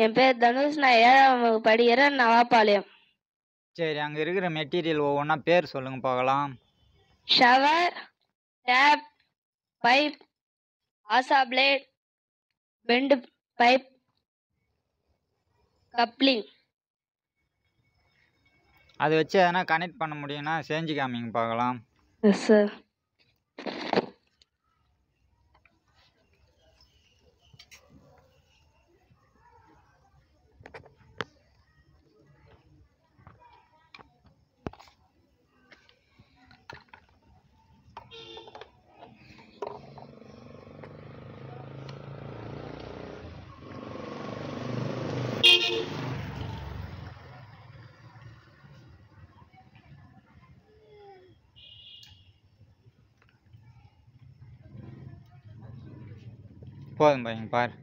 என் பேர் தனுஷ். நான் 7ஆம் வகுப்பு படிக்கிறேன். நவாப்பாளையம். சரி, அங்கே இருக்கிற மெட்டீரியல் ஒவ்வொன்றா பேர் சொல்லுங்க பார்க்கலாம். ஷவர், டேப், பைப், ஆசா பிளேட், பெண்டு பைப், கப்ளிங். அதை வச்சு எதனா கனெக்ட் பண்ண முடியும்னா செஞ்சு காமிங்க பார்க்கலாம். Yes sir. போதும் பாருங்க பாரு.